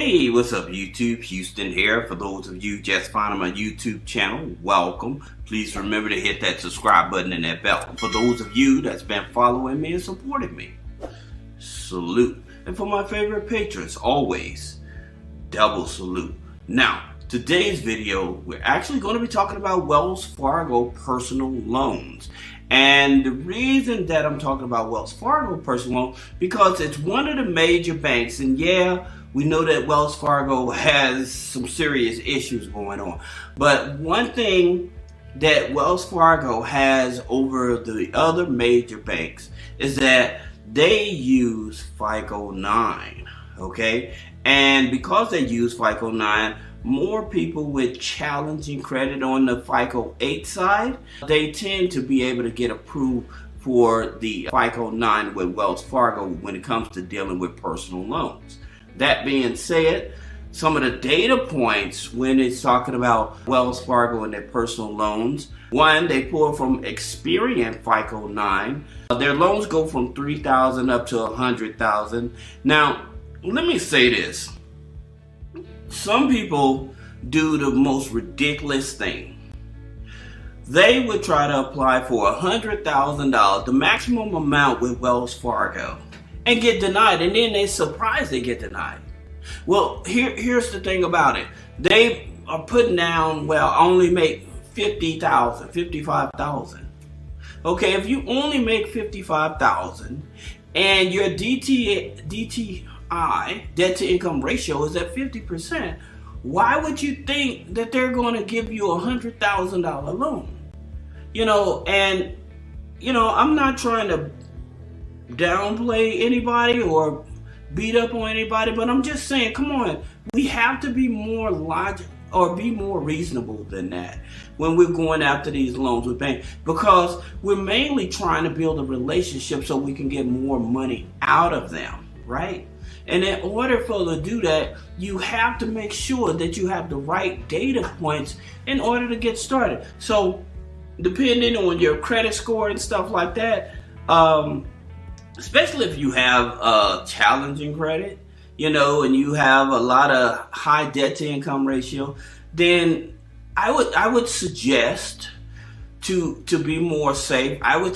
Hey, what's up YouTube? Houston here. For those of you just finding my YouTube channel, welcome. Please remember to hit that subscribe button and that bell. For those of you that's been following me and supporting me, salute. And for my favorite patrons, always double salute. Now, today's video, we're actually going to be talking about Wells Fargo personal loans. And the reason that I'm talking about Wells Fargo personal loan, because it's one of the major banks, and yeah, we know that Wells Fargo has some serious issues going on. But one thing that Wells Fargo has over the other major banks is that they use FICO 9, okay? And because they use FICO 9, more people with challenging credit on the FICO 8 side, they tend to be able to get approved for the FICO 9 with Wells Fargo when it comes to dealing with personal loans. That being said, some of the data points when it's talking about Wells Fargo and their personal loans, one, they pull from Experian FICO 9. Their loans go from $3,000 up to $100,000. Now, let me say this. Some people do the most ridiculous thing. They would try to apply for $100,000, the maximum amount with Wells Fargo, and get denied, and then they're surprised they get denied. Well, here's the thing about it. They are putting down, well, only make $50,000, $55,000. Okay, if you only make $55,000 and your DTI, debt to income ratio, is at 50%, why would you think that they're going to give you a $100,000 loan? I'm not trying to downplay anybody or beat up on anybody, but I'm just saying, come on, we have to be more logical or be more reasonable than that when we're going after these loans with banks, because we're mainly trying to build a relationship so we can get more money out of them, right? And in order for to do that, you have to make sure that you have the right data points in order to get started. So depending on your credit score and stuff like that, especially if you have challenging credit, and you have a lot of high debt to income ratio, then I would suggest to be more safe. I would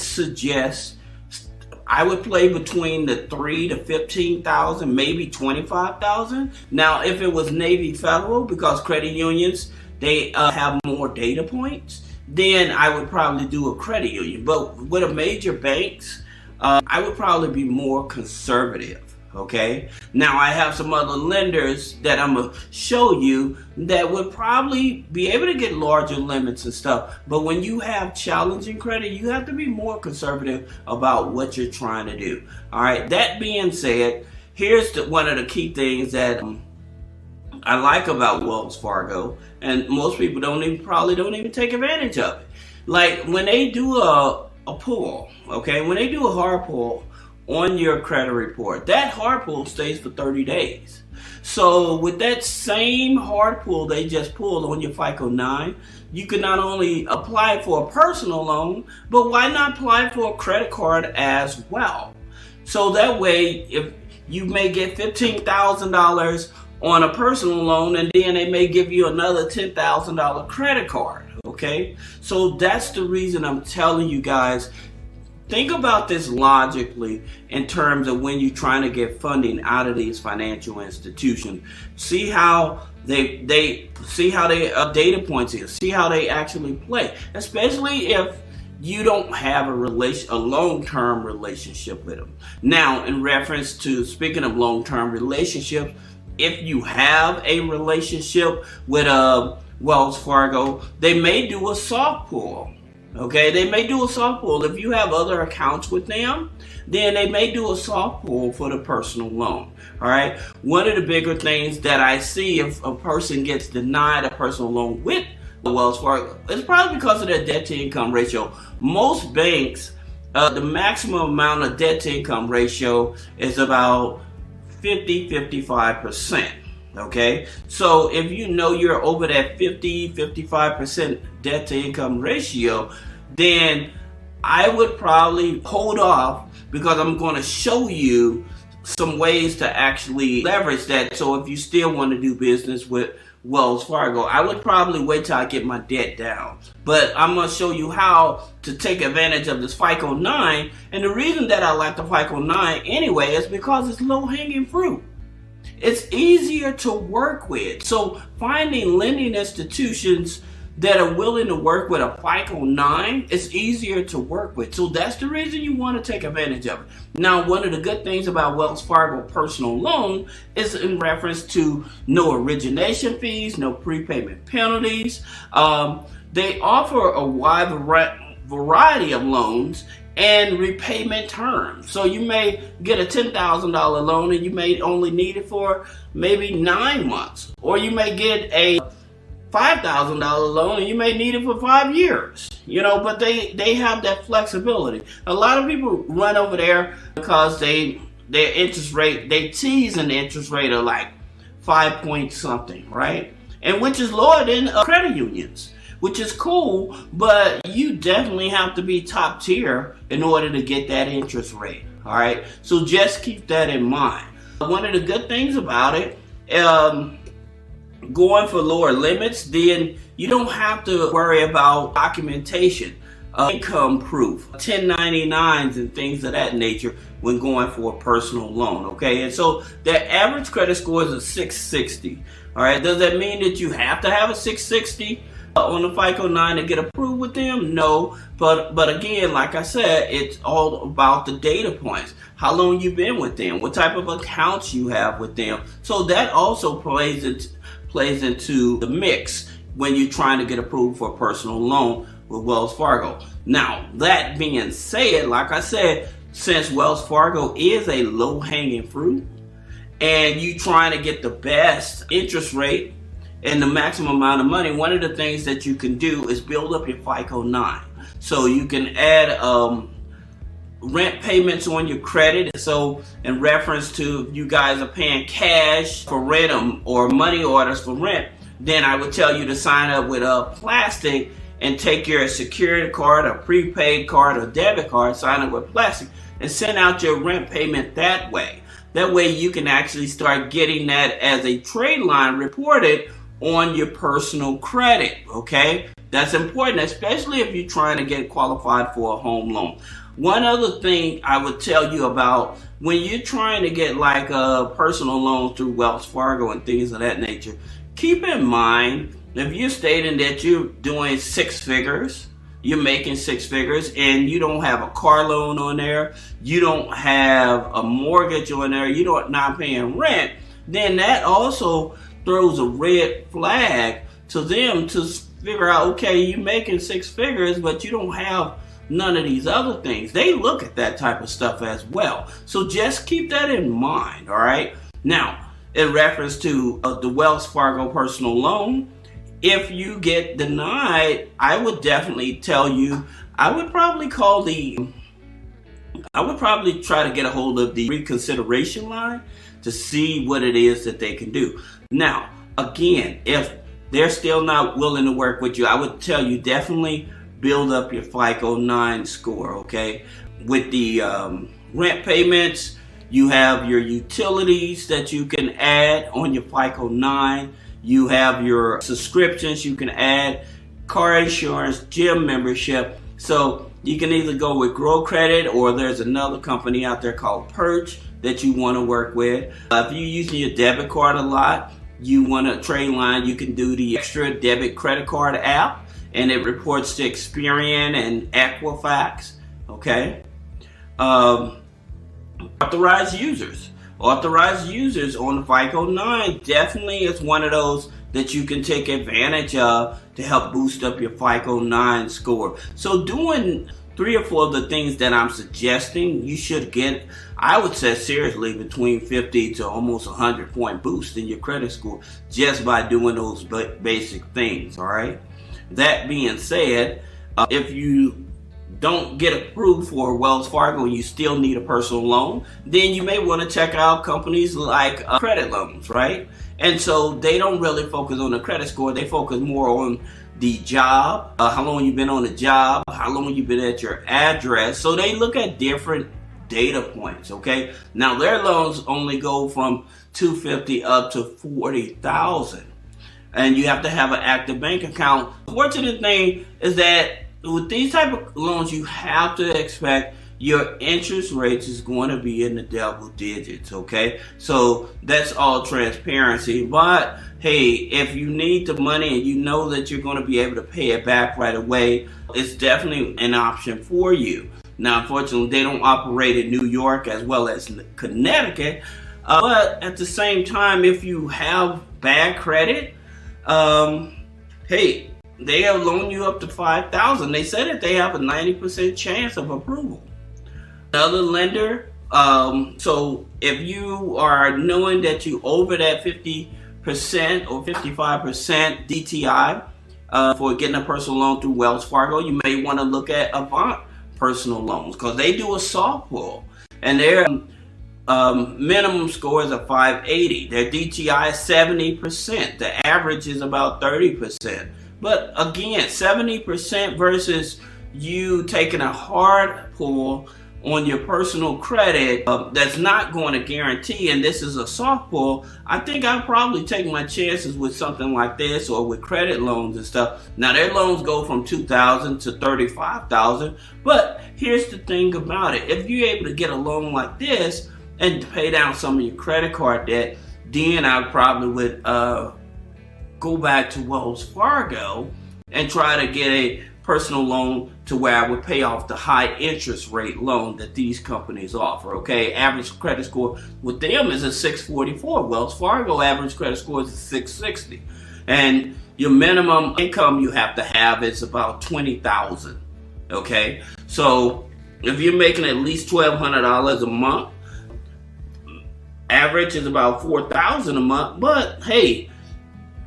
play between the $3,000 to $15,000, maybe $25,000. Now, if it was Navy Federal, because credit unions, they have more data points, then I would probably do a credit union. But with a major banks, I would probably be more conservative, okay? Now, I have some other lenders that I'm going to show you that would probably be able to get larger limits and stuff. But when you have challenging credit, you have to be more conservative about what you're trying to do. All right, that being said, here's one of the key things that I like about Wells Fargo, and most people probably don't even take advantage of it. Like when they do a pull, okay? When they do a hard pull on your credit report, that hard pull stays for 30 days. So with that same hard pull they just pulled on your FICO 9, you can not only apply for a personal loan, but why not apply for a credit card as well? So that way, if you may get $15,000 on a personal loan, and then they may give you another $10,000 credit card, okay? So that's the reason I'm telling you guys, think about this logically in terms of when you're trying to get funding out of these financial institutions. See how they data points is. See how they actually play, especially if you don't have a long-term relationship with them. Now, in reference to speaking of long-term relationships, if you have a relationship with Wells Fargo, they may do a soft pull. Okay, they may do a soft pull. If you have other accounts with them, then they may do a soft pull for the personal loan. All right. One of the bigger things that I see if a person gets denied a personal loan with Wells Fargo, it's probably because of their debt to income ratio. Most banks, the maximum amount of debt to income ratio is about 55%. Okay, so if you know you're over that 55% debt to income ratio, then I would probably hold off, because I'm going to show you some ways to actually leverage that. So if you still want to do business with Wells Fargo, I would probably wait till I get my debt down. But I'm going to show you how to take advantage of this FICO 9. And the reason that I like the FICO 9 anyway is because it's low-hanging fruit. It's easier to work with. So finding lending institutions that are willing to work with a FICO 9 is easier to work with. So that's the reason you want to take advantage of it. Now, one of the good things about Wells Fargo personal loan is in reference to no origination fees, no prepayment penalties. They offer a wide variety of loans and repayment terms. So you may get a $10,000 loan and you may only need it for maybe 9 months. Or you may get a $5,000 loan and you may need it for 5 years, but they have that flexibility. A lot of people run over there because their interest rate, they tease an interest rate of like 5 point something, right? And which is lower than credit unions, which is cool, but you definitely have to be top tier in order to get that interest rate, all right? So just keep that in mind. One of the good things about it, going for lower limits, then you don't have to worry about documentation, income proof, 1099s and things of that nature when going for a personal loan, okay? And so the average credit score is a 660, all right? Does that mean that you have to have a 660 on the FICO 9 to get approved with them? No, but again, like I said, it's all about the data points. How long you've been with them, what type of accounts you have with them. So that also plays into the mix when you're trying to get approved for a personal loan with Wells Fargo. Now, that being said, like I said, since Wells Fargo is a low-hanging fruit and you trying to get the best interest rate and the maximum amount of money, one of the things that you can do is build up your FICO 9. So you can add rent payments on your credit. So in reference to you guys are paying cash for rent or money orders for rent, then I would tell you to sign up with a Plastic and take your security card, a prepaid card, or debit card, sign up with Plastic and send out your rent payment that way. That way you can actually start getting that as a trade line reported on your personal credit, okay? That's important, especially if you're trying to get qualified for a home loan. One other thing I would tell you about when you're trying to get like a personal loan through Wells Fargo and things of that nature, keep in mind if you're stating that you're doing 6 figures, you're making 6 figures and you don't have a car loan on there, you don't have a mortgage on there, you're not paying rent, then that also throws a red flag to them to figure out, okay, you're making 6 figures, but you don't have none of these other things. They look at that type of stuff as well. So just keep that in mind, all right? Now, in reference to the Wells Fargo personal loan, if you get denied, I would definitely tell you, I would probably try to get a hold of the Reconsideration line to see what it is that they can do. Now, again, if they're still not willing to work with you, I would tell you definitely build up your FICO 9 score, okay? With the rent payments, you have your utilities that you can add on your FICO 9. You have your subscriptions you can add, car insurance, gym membership. So you can either go with Grow Credit or there's another company out there called Perch that you want to work with. If you're using your debit card a lot, you want a trade line, you can do the extra debit credit card app and it reports to Experian and Equifax, okay? Authorized users. Authorized users on the FICO 9 definitely is one of those that you can take advantage of to help boost up your FICO 9 score. So doing 3 or 4 of the things that I'm suggesting, you should get, I would say seriously, between 50 to almost 100 point boost in your credit score just by doing those basic things, all right? That being said, if you don't get approved for Wells Fargo and you still need a personal loan, then you may want to check out companies like credit loans, right? And so they don't really focus on the credit score. They focus more on the job, how long you've been on the job, how long you've been at your address. So they look at different data points, okay? Now their loans only go from $250 up to $40,000. And you have to have an active bank account. The fortunate thing is that with these type of loans, you have to expect your interest rates is going to be in the double digits, okay? So that's all transparency. But hey, if you need the money and you know that you're going to be able to pay it back right away, it's definitely an option for you. Now, unfortunately, they don't operate in New York as well as Connecticut. But at the same time, if you have bad credit, hey, they'll loan you up to $5,000. They said that they have a 90% chance of approval. Another lender, so if you are knowing that you over that 50% or 55% DTI for getting a personal loan through Wells Fargo, you may want to look at Avant personal loans because they do a soft pull and their minimum score is a 580. Their DTI is 70%. The average is about 30%. But again, 70% versus you taking a hard pull on your personal credit that's not going to guarantee, and this is a soft pull. I think I'll probably take my chances with something like this or with credit loans and stuff. Now their loans go from $2,000 to $35,000, but here's the thing about it. If you're able to get a loan like this and pay down some of your credit card debt, then I probably would go back to Wells Fargo and try to get a personal loan to where I would pay off the high interest rate loan that these companies offer, okay? Average credit score with them is a 644. Wells Fargo average credit score is a 660. And your minimum income you have to have is about $20,000, okay? So if you're making at least $1,200 a month, average is about $4,000 a month, but hey,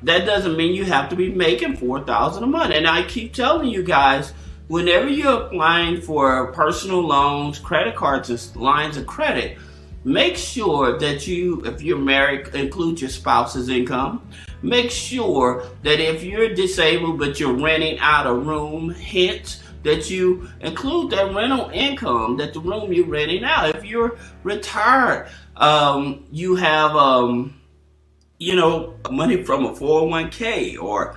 that doesn't mean you have to be making $4,000 a month. And I keep telling you guys, whenever you're applying for personal loans, credit cards, and lines of credit, make sure that you, if you're married, include your spouse's income. Make sure that if you're disabled but you're renting out a room, hence that you include that rental income, that the room you're renting out. If you're retired, you have money from a 401k or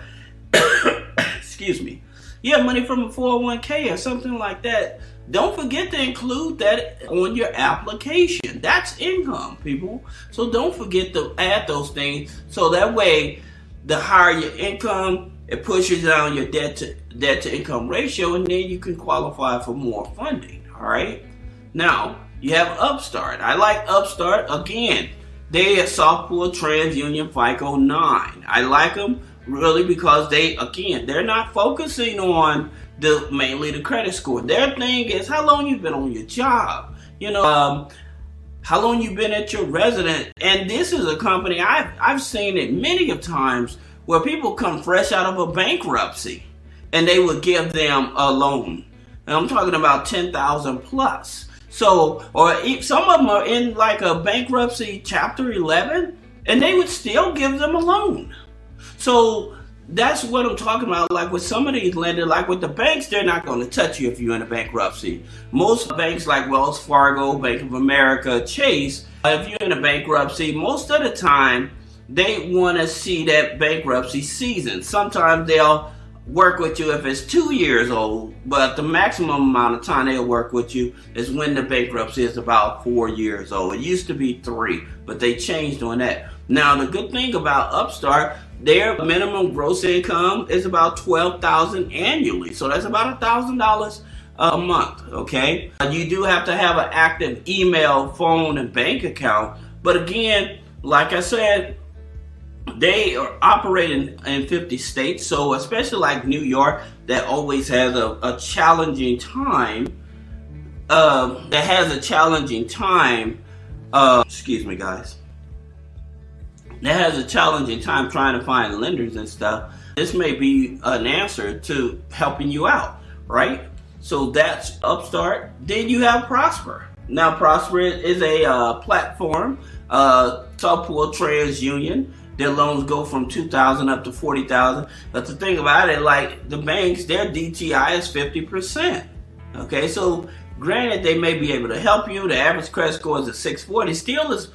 excuse me, money from a 401k or something like that. Don't forget to include that on your application. That's income, people. So don't forget to add those things, so that way the higher your income, it pushes down your debt to income ratio, and then you can qualify for more funding. All right. Now you have Upstart. I like Upstart. Again, they are soft pull, TransUnion, FICO 9. I like them really because they're not focusing on mainly the credit score. Their thing is how long you've been on your job. How long you've been at your resident. And this is a company, I've seen it many of times where people come fresh out of a bankruptcy and they would give them a loan. And I'm talking about $10,000 plus. So, or some of them are in like a bankruptcy chapter 11 and they would still give them a loan. So that's what I'm talking about. Like with some of these lenders, like with the banks, they're not going to touch you if you're in a bankruptcy. Most banks like Wells Fargo, Bank of America, Chase, if you're in a bankruptcy, most of the time they want to see that bankruptcy season. Sometimes they'll work with you if it's 2 years old, but the maximum amount of time they'll work with you is when the bankruptcy is about 4 years old. It used to be 3, but they changed on that. Now, the good thing about Upstart, their minimum gross income is about $12,000 annually. So that's about $1,000 a month, okay? You do have to have an active email, phone, and bank account. But again, like I said, they are operating in 50 states. So especially like New York, that always has a challenging time. Excuse me, guys. That has a challenging time trying to find lenders and stuff. This may be an answer to helping you out, right? So that's Upstart. Then you have Prosper. Now Prosper is a platform, soft pull, TransUnion. Their loans go from $2,000 up to $40,000. But the thing about it, like the banks, their DTI is 50%. Okay, so Granted, they may be able to help you. The average credit score is a 640. Still is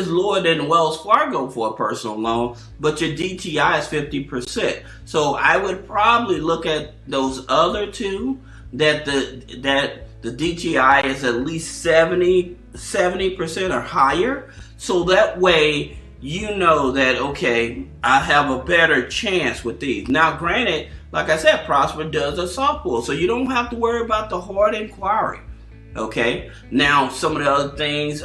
lower than Wells Fargo for a personal loan, but your DTI is 50%. So I would probably look at those other two, that the DTI is at least 70% or higher. So that way you know that, okay, I have a better chance with these. Now, granted, like I said, Prosper does a soft pull, so you don't have to worry about the hard inquiry. Okay, now some of the other things,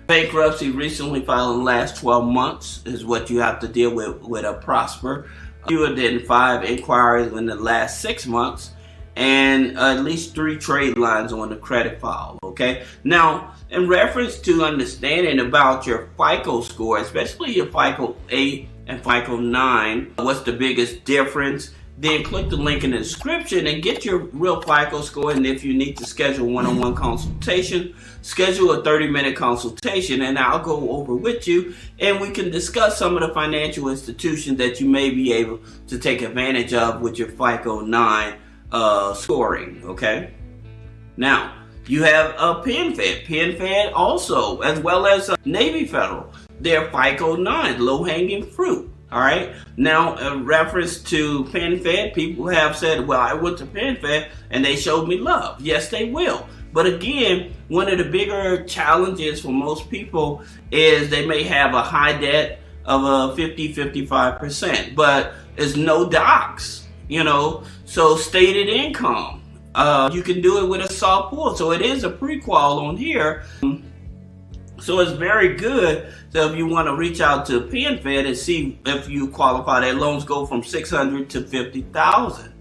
bankruptcy recently filed in the last 12 months is what you have to deal with a Prosper. Fewer than 5 inquiries in the last 6 months, and at least 3 trade lines on the credit file. Okay, now in reference to understanding about your FICO score, especially your FICO 8 and FICO 9, what's the biggest difference? Then click the link in the description and get your real FICO score. And if you need to schedule a one-on-one consultation, schedule a 30-minute consultation, and I'll go over with you, and we can discuss some of the financial institutions that you may be able to take advantage of with your FICO 9 scoring. Okay. Now you have PenFed. PenFed also, as well as Navy Federal. They're FICO 9, low-hanging fruit. All right. Now, in reference to PenFed, people have said, well, I went to PenFed and they showed me love. Yes, they will. But again, one of the bigger challenges for most people is they may have a high debt of 55%, but it's no docs, so stated income. You can do it with a soft pull. So it is a pre-qual on here. So it's very good. So if you want to reach out to PenFed and see if you qualify, their loans go from $600 to $50,000.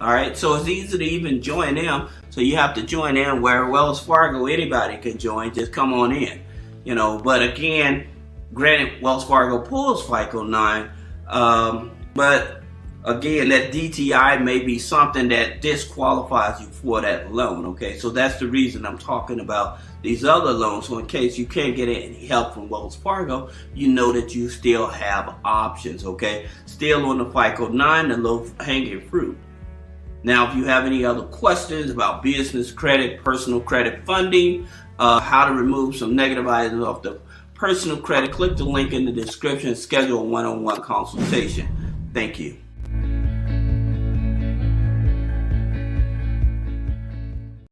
All right. So it's easy to even join them. So you have to join in where Wells Fargo, anybody can join. Just come on in, But again, granted, Wells Fargo pulls FICO 9, but again, that DTI may be something that disqualifies you for that loan. Okay, so that's the reason I'm talking about these other loans. So in case you can't get any help from Wells Fargo, you know that you still have options. Okay, still on the FICO 9, the low hanging fruit. Now, if you have any other questions about business credit, personal credit funding, how to remove some negative items off the personal credit, click the link in the description, schedule a one-on-one consultation. Thank you.